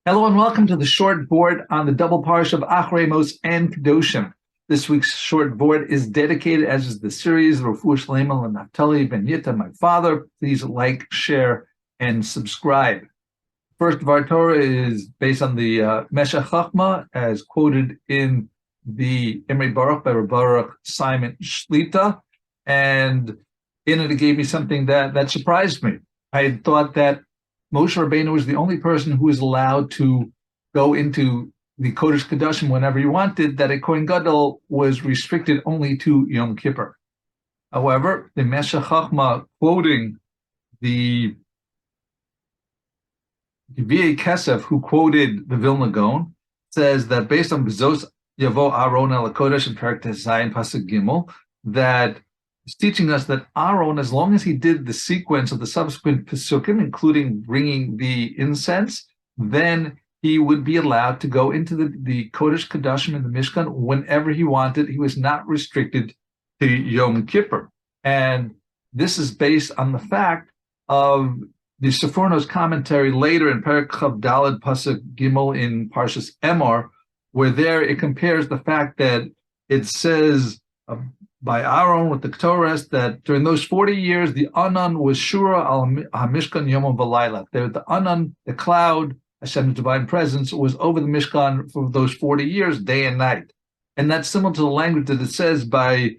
Hello and welcome to the short board on the double parsha of Acharei Mos and Kedoshim. This week's short board is dedicated, as is the series, Refuah Shleimah and Naftali ben Yita, my father. Please like, share, and subscribe. First Vort Torah is based on the Meshech Chachmah, as quoted in the Emor Baruch by Baruch Simon Shlita, and in it gave me something that surprised me. I had thought that Moshe Rabeinu was the only person who was allowed to go into the Kodesh Kodashim whenever he wanted, that a Kohen Gadol was restricted only to Yom Kippur. However, the Meshech Chachmah, quoting the V.A. Kesef, who quoted the Vilna Gaon, says that based on Bezos Yavo Aaron el Kodesh in Perek Zayin Pasuk Gimel, that it's teaching us that Aaron, as long as he did the sequence of the subsequent Pesukim, including bringing the incense, then he would be allowed to go into the Kodesh Kadoshim in the Mishkan whenever he wanted. He was not restricted to Yom Kippur. And this is based on the fact of the Seforna's commentary later in Perek Chav Daled Pasuk Gimel in Parshas Emor, where there it compares the fact that it says by Aaron with the Torah that during those 40 years, the Anan was Shura al Mishkan Yom V'Layla. The Anan, the cloud, Hashem's divine presence, was over the Mishkan for those 40 years, day and night. And that's similar to the language that it says by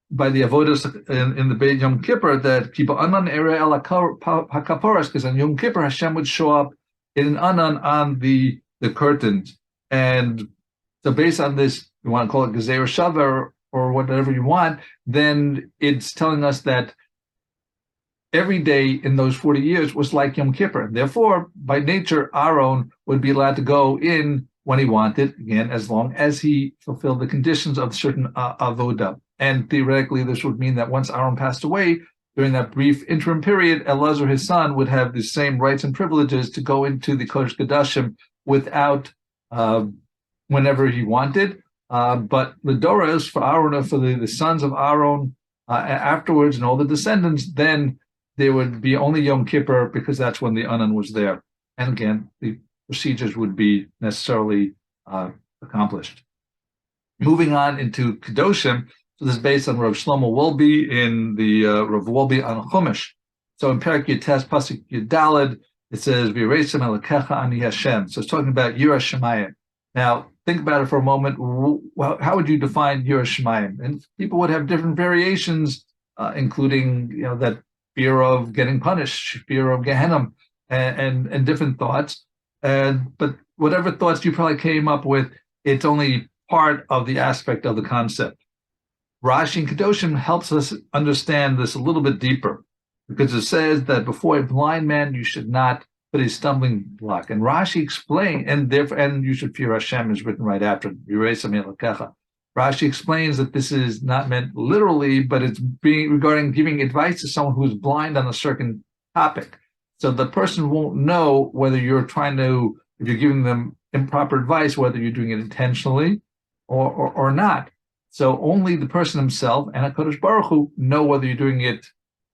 the Avodas in the Beit Yom Kippur, that people Anan Ere al HaKaporas, because on Yom Kippur, Hashem would show up in an Anan on the curtains. And so based on this, you want to call it Gezer Shavar, or whatever you want, then it's telling us that every day in those 40 years was like Yom Kippur. Therefore, by nature, Aaron would be allowed to go in when he wanted, again, as long as he fulfilled the conditions of certain avodah. And theoretically, this would mean that once Aaron passed away, during that brief interim period, Elazar, his son, would have the same rights and privileges to go into the Kodesh Kodashim without whenever he wanted. But the Doras for Aaron, for the sons of Aaron afterwards and all the descendants, then there would be only Yom Kippur, because that's when the Anan was there. And again, the procedures would be necessarily accomplished. Moving on into Kedoshim, so this is based on Rav Shlomo Wolbe in the Rav Wolbe on Chumash. So in Perek Yites Pasuk Yudaled, it says V'yiresem Elokecha ani Hashem. So it's talking about Yiras Shamayim. Now, think about it for a moment. How would you define Yiras Shamayim? And people would have different variations, including that fear of getting punished, fear of Gehenna, and different thoughts. But whatever thoughts you probably came up with, it's only part of the aspect of the concept. Rashi in Kedoshim helps us understand this a little bit deeper, because it says that before a blind man you should not put a stumbling block. And Rashi explained, and you should fear Hashem is written right after Rashi explains that this is not meant literally, but it's regarding giving advice to someone who's blind on a certain topic. So the person won't know whether you're if you're giving them improper advice, whether you're doing it intentionally or not. So only the person himself and HaKadosh Baruch Hu know whether you're doing it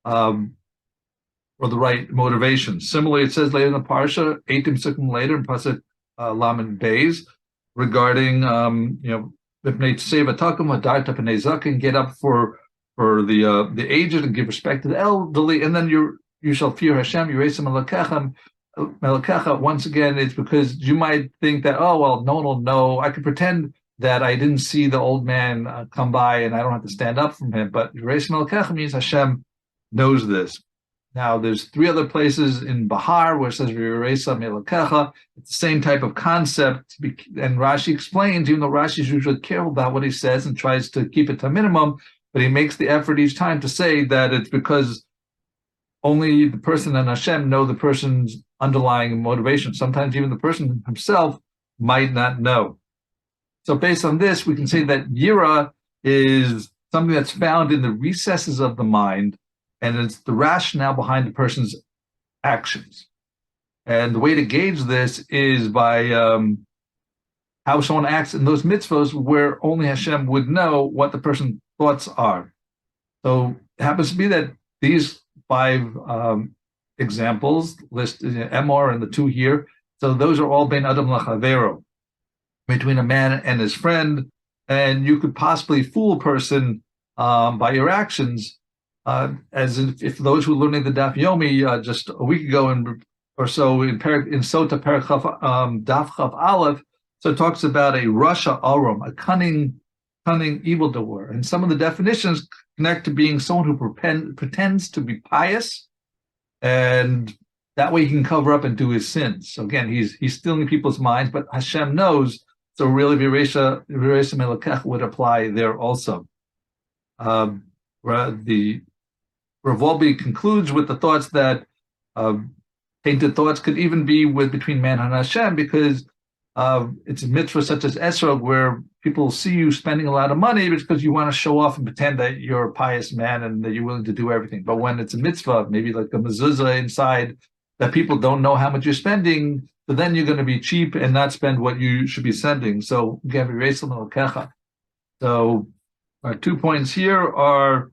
for the right motivation. Similarly, it says later in the parsha, 18 psukim later in Pasuk Lamed Beis, regarding get up for the aged and give respect to the elderly, and then you shall fear Hashem. Yiresem Elokecha. Once again, it's because you might think that, oh well, no one will know. I could pretend that I didn't see the old man come by and I don't have to stand up from him. But Yiresem Elokecha means Hashem knows this. Now, there's 3 other places in Bahar where it says Yiresem Elokecha. It's the same type of concept, and Rashi explains, even though Rashi is usually careful about what he says and tries to keep it to a minimum, but he makes the effort each time to say that it's because only the person and Hashem know the person's underlying motivation. Sometimes even the person himself might not know. So based on this, we can say that Yira is something that's found in the recesses of the mind, and it's the rationale behind the person's actions. And the way to gauge this is by how someone acts in those mitzvahs where only Hashem would know what the person's thoughts are. So it happens to be that these 5 examples listed in Emor and the 2 here So those are all ben adam lachavero, between a man and his friend, and you could possibly fool a person by your actions, as if those who were learning the Daf Yomi just a week ago or so in Sota Daf Chav Aleph, so it talks about a Rasha Arum, a cunning evildoer, and some of the definitions connect to being someone who pretends to be pious, and that way he can cover up and do his sins. So again, he's stealing people's minds, but Hashem knows. So really, Viresha Melekech would apply there also. The Wolbe concludes with the thoughts that tainted thoughts could even be between man and Hashem, because it's a mitzvah such as Esrog, where people see you spending a lot of money because you want to show off and pretend that you're a pious man and that you're willing to do everything. But when it's a mitzvah, maybe like a mezuzah inside, that people don't know how much you're spending, so then you're going to be cheap and not spend what you should be sending. So again, so our 2 points here are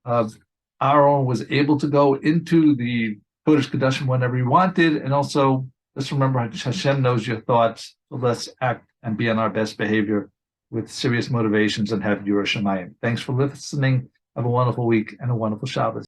Aaron was able to go into the Kodesh Kodashim whenever he wanted, and also let's remember Hashem knows your thoughts, so let's act and be on our best behavior with serious motivations and have Yiras Shamayim. Thanks for listening. Have a wonderful week and a wonderful Shabbos.